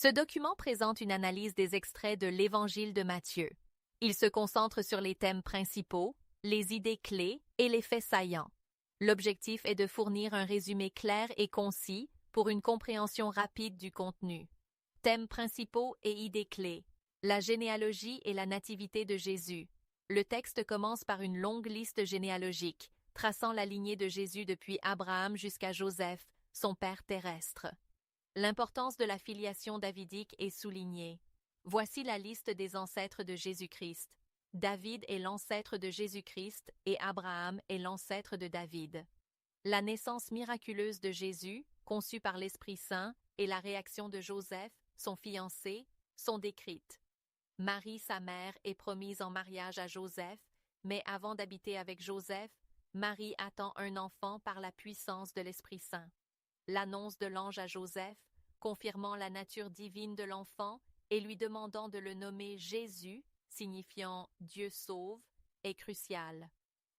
Ce document présente une analyse des extraits de l'Évangile de Matthieu. Il se concentre sur les thèmes principaux, les idées clés et les faits saillants. L'objectif est de fournir un résumé clair et concis pour une compréhension rapide du contenu. Thèmes principaux et idées clés. La généalogie et la nativité de Jésus. Le texte commence par une longue liste généalogique, traçant la lignée de Jésus depuis Abraham jusqu'à Joseph, son père terrestre. L'importance de la filiation davidique est soulignée. Voici la liste des ancêtres de Jésus-Christ. David est l'ancêtre de Jésus-Christ et Abraham est l'ancêtre de David. La naissance miraculeuse de Jésus, conçue par l'Esprit Saint, et la réaction de Joseph, son fiancé, sont décrites. Marie, sa mère, est promise en mariage à Joseph, mais avant d'habiter avec Joseph, Marie attend un enfant par la puissance de l'Esprit Saint. L'annonce de l'ange à Joseph, confirmant la nature divine de l'enfant et lui demandant de le nommer Jésus, signifiant Dieu sauve, est cruciale.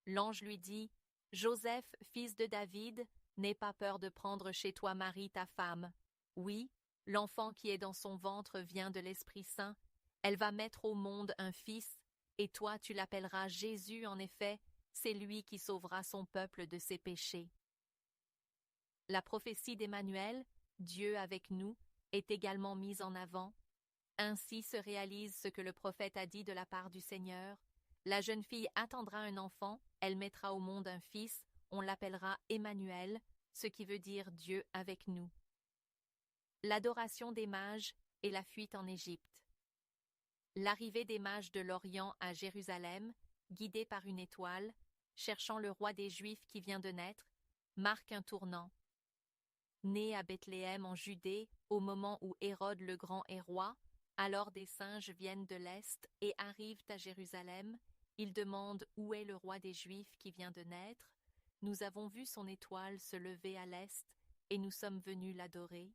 L'ange lui dit « Joseph, fils de David, n'aie pas peur de prendre chez toi Marie ta femme. Oui, l'enfant qui est dans son ventre vient de l'Esprit Saint. Elle va mettre au monde un fils, et toi tu l'appelleras Jésus en effet, c'est lui qui sauvera son peuple de ses péchés. » La prophétie d'Emmanuel, Dieu avec nous, est également mise en avant. Ainsi se réalise ce que le prophète a dit de la part du Seigneur. La jeune fille attendra un enfant, elle mettra au monde un fils, on l'appellera Emmanuel, ce qui veut dire Dieu avec nous. L'adoration des mages et la fuite en Égypte. L'arrivée des mages de l'Orient à Jérusalem, guidés par une étoile, cherchant le roi des Juifs qui vient de naître, marque un tournant. Né à Bethléem en Judée, au moment où Hérode le Grand est roi, alors des singes viennent de l'Est et arrivent à Jérusalem. Ils demandent où est le roi des Juifs qui vient de naître. Nous avons vu son étoile se lever à l'Est et nous sommes venus l'adorer.